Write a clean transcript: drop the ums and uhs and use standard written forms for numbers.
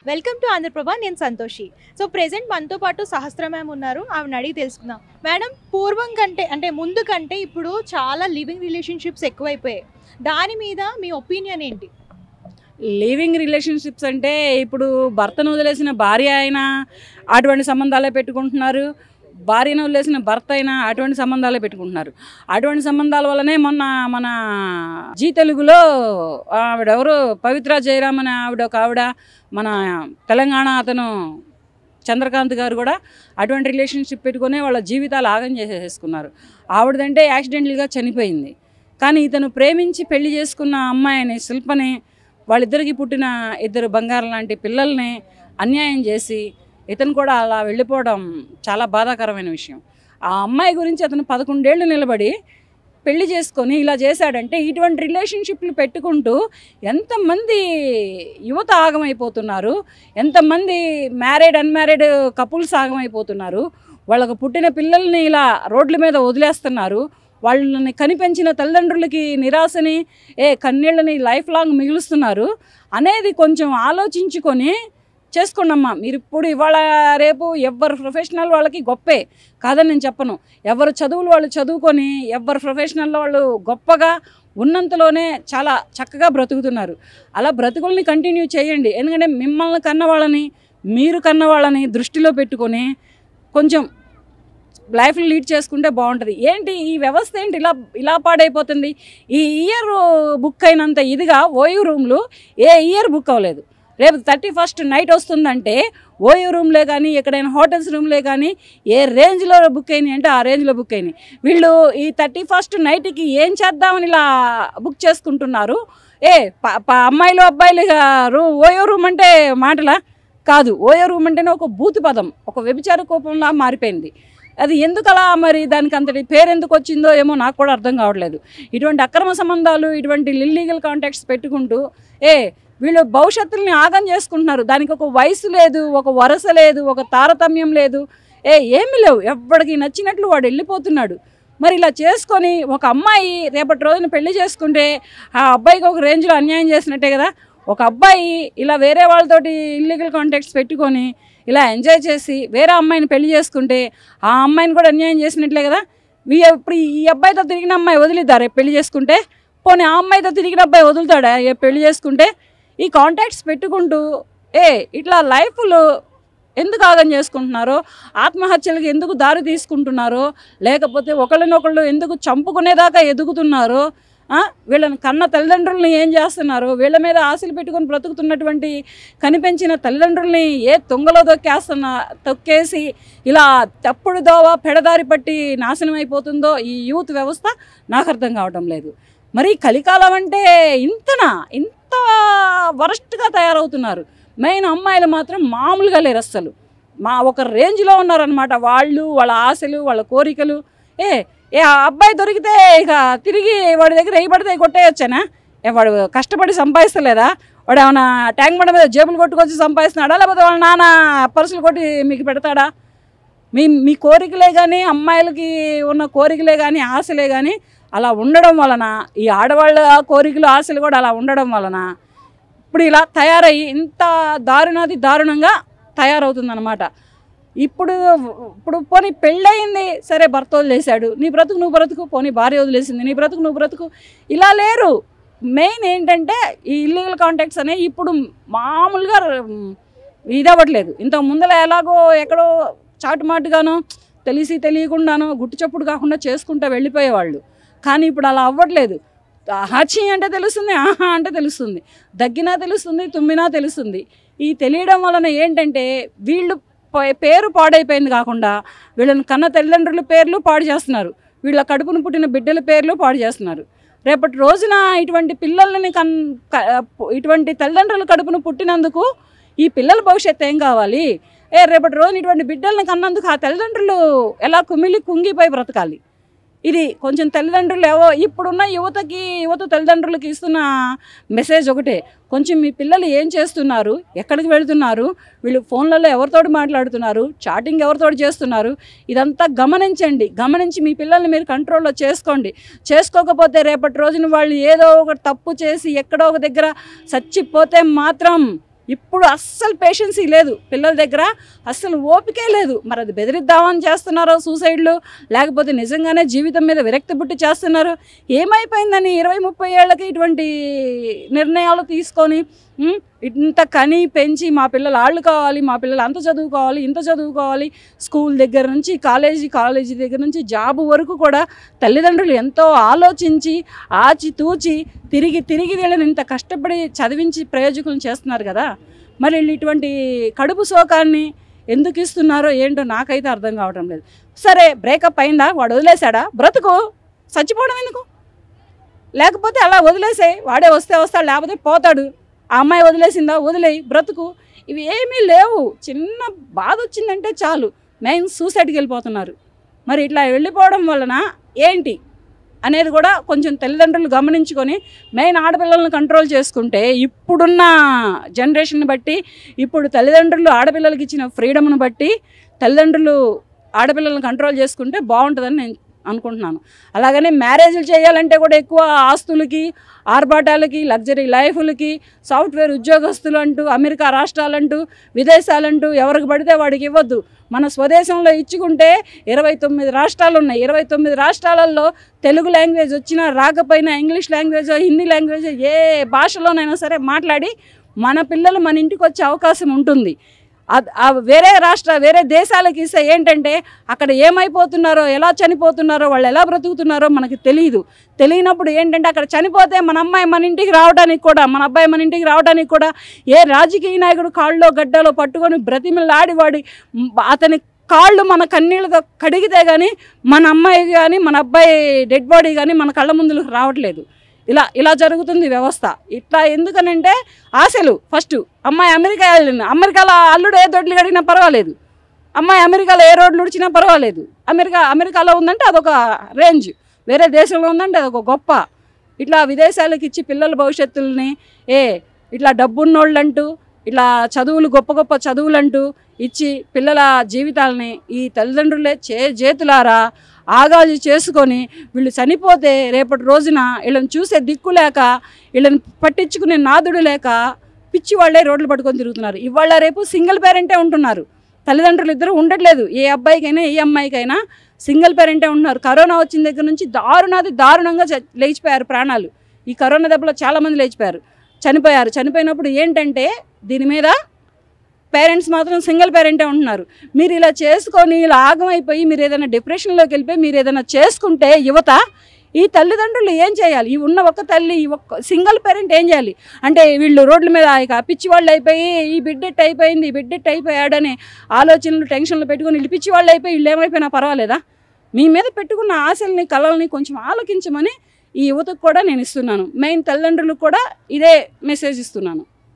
Welcome to Andhraprabha. నేను Santoshi. So present మనతో పాటు సహస్ర మ్యామ్ ఉన్నారు. ఆవిడని అడిగి తెలుసుకుందాం. మేడం, పూర్వం కంటే అంటే ముందు కంటే ఇప్పుడు చాలా లివింగ్ రిలేషన్షిప్స్ ఎక్కువైపోయాయి. దాని మీద మీ ఒపీనియన్ ఏంటి? లివింగ్ రిలేషన్షిప్స్ అంటే ఇప్పుడు భర్తను వదిలేసిన భార్య అయినా అటువంటి సంబంధాలే పెట్టుకుంటున్నారు, భార్యను వదిలేసిన భర్త అయినా అటువంటి సంబంధాలే పెట్టుకుంటున్నారు. అటువంటి సంబంధాల వల్లనే మొన్న మన జీ తెలుగులో ఆవిడెవరు పవిత్ర జయరామ్ అని ఆవిడ మన తెలంగాణ అతను చంద్రకాంత్ గారు కూడా అటువంటి రిలేషన్షిప్ పెట్టుకుని వాళ్ళ జీవితాలు ఆగం చేసేసుకున్నారు. ఆవిడదంటే యాక్సిడెంటల్గా చనిపోయింది. కానీ ఇతను ప్రేమించి పెళ్లి చేసుకున్న అమ్మాయిని శిల్పని, వాళ్ళిద్దరికి పుట్టిన 2 బంగారం లాంటి పిల్లల్ని అన్యాయం చేసి ఇతను కూడా అలా వెళ్ళిపోవడం చాలా బాధాకరమైన విషయం. ఆ అమ్మాయి గురించి అతను 11 ఏళ్ళు నిలబడి పెళ్లి చేసుకొని ఇలా చేశాడంటే ఇటువంటి రిలేషన్షిప్లు పెట్టుకుంటూ ఎంతమంది యువత ఆగమైపోతున్నారు, ఎంతమంది మ్యారీడ్ అన్మ్యారీడ్ కపుల్స్ ఆగమైపోతున్నారు. వాళ్ళకు పుట్టిన పిల్లల్ని ఇలా రోడ్ల మీద వదిలేస్తున్నారు. వాళ్ళని కనిపెంచిన తల్లిదండ్రులకి నిరాశని కన్నీళ్ళని లైఫ్ లాంగ్ మిగులుస్తున్నారు అనేది కొంచెం ఆలోచించుకొని చేసుకోండమ్మా. మీరు ఇప్పుడు ఇవాళ రేపు ఎవరు ప్రొఫెషనల్ వాళ్ళకి గొప్పే కాదని నేను చెప్పను. ఎవరు చదువులు వాళ్ళు చదువుకొని ఎవరు ప్రొఫెషనల్ వాళ్ళు గొప్పగా ఉన్నంతలోనే చాలా చక్కగా బ్రతుకుతున్నారు. అలా బ్రతుకుల్ని కంటిన్యూ చేయండి. ఎందుకంటే మిమ్మల్ని కన్నవాళ్ళని మీరు కన్నవాళ్ళని దృష్టిలో పెట్టుకొని కొంచెం లైఫ్ని లీడ్ చేసుకుంటే బాగుంటుంది. ఏంటి ఈ వ్యవస్థ ఏంటి ఇలా పాడైపోతుంది? ఈ ఇయర్ బుక్ అయినంత ఇదిగా ఓయూ రూమ్లు ఏ ఇయర్ బుక్ అవ్వలేదు. రేపు 31st నైట్ వస్తుందంటే ఓయూ రూమ్లే కానీ ఎక్కడైనా హోటల్స్ రూమ్లే కానీ ఏ రేంజ్లో బుక్ అయినాయి అంటే ఆ రేంజ్లో బుక్ అయినాయి. వీళ్ళు ఈ 31st నైట్కి ఏం చేద్దామని ఇలా బుక్ చేసుకుంటున్నారు. అమ్మాయిలు అబ్బాయిలు ఓయూ రూమ్ అంటే మాటలా కాదు. ఓయూ రూమ్ అంటేనే ఒక బూతు పదం, ఒక వ్యభిచార కోపంలా మారిపోయింది. అది ఎందుకు అలా, మరి దానికి అంతటి పేరు ఎందుకు వచ్చిందో ఏమో నాకు కూడా అర్థం కావట్లేదు. ఇటువంటి అక్రమ సంబంధాలు, ఇటువంటి ఇల్లీగల్ కాంటాక్ట్స్ పెట్టుకుంటూ వీళ్ళు భవిష్యత్తుల్ని ఆగం చేసుకుంటున్నారు. దానికి ఒక వయసు లేదు, ఒక వరస లేదు, ఒక తారతమ్యం లేదు, ఏమీ లేవు. ఎవరికి నచ్చినట్లు వాడు వెళ్ళిపోతున్నాడు. మరి ఇలా చేసుకొని ఒక అమ్మాయి రేపటి రోజున పెళ్లి చేసుకుంటే ఆ అబ్బాయికి ఒక రేంజ్లో అన్యాయం చేసినట్టే కదా. ఒక అబ్బాయి ఇలా వేరే వాళ్ళతోటి ఇల్లీగల్ కాంటాక్ట్స్ పెట్టుకొని ఇలా ఎంజాయ్ చేసి వేరే అమ్మాయిని పెళ్లి చేసుకుంటే ఆ అమ్మాయిని కూడా అన్యాయం చేసినట్లే కదా. ఇప్పుడు ఈ అబ్బాయితో తిరిగిన అమ్మాయి వదిలిద్దా రేపు పెళ్లి చేసుకుంటే? పోనీ ఆ అమ్మాయితో తిరిగిన అబ్బాయి వదులుతాడా పెళ్లి చేసుకుంటే? ఈ కాంటాక్ట్స్ పెట్టుకుంటూ ఇట్లా లైఫ్లు ఎందుకు ఆగం చేసుకుంటున్నారో, ఆత్మహత్యలకు ఎందుకు దారి తీసుకుంటున్నారో, లేకపోతే ఒకళ్ళనొకళ్ళు ఎందుకు చంపుకునేదాకా ఎదుగుతున్నారో, వీళ్ళని కన్న తల్లిదండ్రులని ఏం చేస్తున్నారు, వీళ్ళ మీద ఆశలు పెట్టుకొని బ్రతుకుతున్నటువంటి కనిపించిన తల్లిదండ్రుల్ని తొంగలో తొక్కేసి ఇలా తప్పుడు దోవ పెడదారి పట్టి నాశనం అయిపోతుందో ఈ యూత్ వ్యవస్థ నాకు అర్థం కావటం లేదు. మరి కలికాలం అంటే ఇంత వరస్ట్గా తయారవుతున్నారు. మెయిన్ అమ్మాయిలు మాత్రం మామూలుగా లేరు అస్సలు. ఒక రేంజ్లో ఉన్నారనమాట. వాళ్ళ ఆశలు, వాళ్ళ కోరికలు. ఆ అబ్బాయి దొరికితే ఇక తిరిగి వాడి దగ్గర పడితే కొట్టేయొచ్చానా? వాడు కష్టపడి సంపాదిస్తలేదా? వాడు ఏమైనా ట్యాంక్ బండ మీద జేబులు కొట్టుకొచ్చి సంపాదిస్తున్నాడా, లేకపోతే వాళ్ళ నాన్న పర్సులు కొట్టి మీకు పెడతాడా? మీ కోరికలే కానీ, అమ్మాయిలకి ఉన్న కోరికలే కానీ, ఆశలే కానీ అలా ఉండడం వలన, ఈ ఆడవాళ్ళ కోరికలు ఆశలు కూడా అలా ఉండడం వలన ఇప్పుడు ఇలా తయారయ్యి ఇంత దారుణంగా తయారవుతుందన్నమాట. ఇప్పుడు పోనీ పెళ్ళయింది, సరే భర్త వదిలేశాడు, నీ బ్రతుకు నువ్వు బ్రతుకు. పోనీ భార్య వదిలేసింది, నీ బ్రతుకు నువ్వు బ్రతుకు. ఇలా లేరు. మెయిన్ ఏంటంటే ఈ ఇల్లీగల్ కాంటాక్ట్స్ అనేవి ఇప్పుడు మామూలుగా ఇదవ్వట్లేదు. ఇంతకు ముందర ఎలాగో ఎక్కడో చాటుమాటుగానో తెలియకుండానో గుట్టు చప్పుడు కాకుండా చేసుకుంటూ వెళ్ళిపోయేవాళ్ళు. కానీ ఇప్పుడు అలా అవ్వట్లేదు. హాచి అంటే తెలుస్తుంది, ఆహా అంటే తెలుస్తుంది, దగ్గినా తెలుస్తుంది, తుమ్మినా తెలుస్తుంది. ఈ తెలియడం వలన ఏంటంటే వీళ్ళు పేరు పాడైపోయింది కాకుండా వీళ్ళని కన్న తల్లిదండ్రుల పేర్లు పాడు చేస్తున్నారు, వీళ్ళ కడుపును పుట్టిన బిడ్డల పేర్లు పాడు చేస్తున్నారు. రేపటి రోజున ఇటువంటి పిల్లల్ని ఇటువంటి తల్లిదండ్రుల కడుపును పుట్టినందుకు ఈ పిల్లల భవిష్యత్తు ఏం కావాలి? రేపటి రోజున ఇటువంటి బిడ్డల్ని కన్నందుకు ఆ తల్లిదండ్రులు ఎలా కుంగిపోయి బ్రతకాలి? ఇది కొంచెం తల్లిదండ్రులు ఇప్పుడున్న యువత తల్లిదండ్రులకి ఇస్తున్న మెసేజ్ ఒకటే, కొంచెం మీ పిల్లలు ఏం చేస్తున్నారు, ఎక్కడికి వెళ్తున్నారు, వీళ్ళు ఫోన్లలో ఎవరితోటి మాట్లాడుతున్నారు, చాటింగ్ ఎవరితోటి చేస్తున్నారు, ఇదంతా గమనించి మీ పిల్లల్ని మీరు కంట్రోల్లో చేసుకోండి. చేసుకోకపోతే రేపటి రోజున వాళ్ళు ఏదో ఒక తప్పు చేసి ఎక్కడో ఒక దగ్గర చచ్చిపోతే మాత్రం ఇప్పుడు అస్సలు పేషెన్సీ లేదు పిల్లల దగ్గర, అస్సలు ఓపికే లేదు. మరి అది బెదిరిద్దామని చేస్తున్నారో సూసైడ్లు, లేకపోతే నిజంగానే జీవితం మీద విరక్తి పుట్టి చేస్తున్నారు, ఏమైపోయిందని 20-30 ఏళ్ళకి ఇటువంటి నిర్ణయాలు తీసుకొని ఇంత కని పెంచి మా పిల్లలు ఆళ్ళు కావాలి, మా పిల్లలు అంత చదువుకోవాలి, ఇంత చదువుకోవాలి, స్కూల్ దగ్గర నుంచి కాలేజీ దగ్గర నుంచి జాబు వరకు కూడా తల్లిదండ్రులు ఎంతో ఆలోచించి ఆచితూచి తిరిగి వీళ్ళని ఇంత కష్టపడి చదివించి ప్రయోజకులను చేస్తున్నారు కదా. మరి వీళ్ళు ఇటువంటి కడుపు శోకాన్ని ఎందుకు ఇస్తున్నారో ఏంటో నాకైతే అర్థం కావటం లేదు. సరే బ్రేకప్ అయిందా, వాడు వదిలేశాడా, బ్రతుకు, చచ్చిపోవడం ఎందుకు? లేకపోతే అలా వదిలేసే, వాడే వస్తే వస్తాడు లేకపోతే పోతాడు. ఆ అమ్మాయి వదిలేసిందా, వదిలేయి, బ్రతుకు. ఇవి ఏమీ లేవు. చిన్న బాధ వచ్చిందంటే చాలు మెయిన్ సూసైడ్కి వెళ్ళిపోతున్నారు. మరి ఇట్లా వెళ్ళిపోవడం వలన ఏంటి అనేది కూడా కొంచెం తల్లిదండ్రులు గమనించుకొని మెయిన్ ఆడపిల్లలను కంట్రోల్ చేసుకుంటే, ఇప్పుడున్న జనరేషన్ బట్టి, ఇప్పుడు తల్లిదండ్రులు ఆడపిల్లలకి ఇచ్చిన ఫ్రీడమ్ను బట్టి తల్లిదండ్రులు ఆడపిల్లలను కంట్రోల్ చేసుకుంటే బాగుంటుందని నేను అనుకుంటున్నాను. అలాగనే మ్యారేజ్లు చేయాలంటే కూడా ఎక్కువ ఆస్తులకి, ఆర్భాటాలకి, లగ్జరీ లైఫ్లకి, సాఫ్ట్వేర్ ఉద్యోగస్తులు అంటూ, అమెరికా రాష్ట్రాలంటూ, విదేశాలంటూ ఎవరికి పడితే వాడికి ఇవ్వద్దు. మన స్వదేశంలో ఇచ్చుకుంటే 29 రాష్ట్రాలు ఉన్నాయి. 29 రాష్ట్రాలలో తెలుగు లాంగ్వేజ్ వచ్చినా రాకపోయినా ఇంగ్లీష్ లాంగ్వేజ్, హిందీ లాంగ్వేజ్, ఏ భాషలోనైనా సరే మాట్లాడి మన పిల్లలు మన ఇంటికి వచ్చే అవకాశం ఉంటుంది. వేరే దేశాలకు ఇస్తే ఏంటంటే అక్కడ ఏమైపోతున్నారో, ఎలా చనిపోతున్నారో, వాళ్ళు ఎలా బ్రతుకుతున్నారో మనకి తెలియనప్పుడు ఏంటంటే అక్కడ చనిపోతే మన అమ్మాయి మన ఇంటికి రావడానికి కూడా, మన అబ్బాయి మన ఇంటికి రావడానికి కూడా ఏ రాజకీయ నాయకుడు కాళ్ళలో గడ్డలో పట్టుకొని బ్రతిమలాడి వాడి అతని కాళ్ళు మన కన్నీళ్ళతో కడిగితే కానీ మన అమ్మాయి కానీ మన అబ్బాయి డెడ్ బాడీ కానీ మన కళ్ళ ముందుకు రావట్లేదు. ఇలా జరుగుతుంది వ్యవస్థ. ఇట్లా ఎందుకనంటే ఆశలు. ఫస్ట్ అమ్మాయి అమెరికా వెళ్ళింది, అమెరికాలో అల్లుడు ఏ దొడ్లు కడిగినా పర్వాలేదు, అమ్మాయి అమెరికాలో ఏ రోడ్లు ఉడిచినా పర్వాలేదు. అమెరికాలో ఉందంటే అదొక రేంజ్, వేరే దేశంలో ఉందంటే అదొక గొప్ప. ఇట్లా విదేశాలకు ఇచ్చి పిల్లల భవిష్యత్తుల్ని ఇట్లా డబ్బున్నోళ్ళంటూ, ఇట్లా చదువులు గొప్ప చదువులంటూ ఇచ్చి పిల్లల జీవితాలని ఈ తల్లిదండ్రులే చేతులారా ఆగాజు చేసుకొని వీళ్ళు చనిపోతే రేపటి రోజున వీళ్ళని చూసే దిక్కు లేక, వీళ్ళని పట్టించుకునే నాదుడు లేక పిచ్చి వాళ్ళే రోడ్లు పట్టుకొని తిరుగుతున్నారు. ఇవాళ రేపు సింగిల్ పేరెంటే ఉంటున్నారు, తల్లిదండ్రులు ఇద్దరు ఉండట్లేదు. ఏ అబ్బాయికైనా ఏ అమ్మాయికైనా సింగిల్ పేరెంటే ఉంటున్నారు. కరోనా వచ్చిన దగ్గర నుంచి దారుణంగా లేచిపోయారు ప్రాణాలు. ఈ కరోనా దెబ్బలో చాలామంది లేచిపోయారు, చనిపోయినప్పుడు ఏంటంటే దీని మీద పేరెంట్స్ మాత్రం సింగిల్ పేరెంటే ఉంటున్నారు. మీరు ఇలా చేసుకొని ఇలా ఆగమైపోయి మీరు ఏదైనా డిప్రెషన్లోకి వెళ్ళిపోయి మీరు ఏదైనా చేసుకుంటే యువత, ఈ తల్లిదండ్రులు ఏం చేయాలి? ఈ ఉన్న ఒక్క తల్లి, ఈ ఒక్క సింగిల్ పేరెంట్ ఏం చేయాలి? అంటే వీళ్ళు రోడ్ల మీద పిచ్చి వాళ్ళు అయిపోయి ఈ బిడ్డెట్ అయిపోయింది, ఈ బిడ్డెట్ అయిపోయాడనే ఆలోచనలు టెన్షన్లు పెట్టుకొని వీళ్ళు పిచ్చి వాళ్ళు అయిపోయి వీళ్ళు ఏమైపోయినా పర్వాలేదా? మీ మీద పెట్టుకున్న ఆశల్ని కళల్ని కొంచెం ఆలోకించమని ఈ యువతకు కూడా నేను ఇస్తున్నాను. మెయిన్ తల్లిదండ్రులకు కూడా ఇదే మెసేజ్ ఇస్తున్నాను.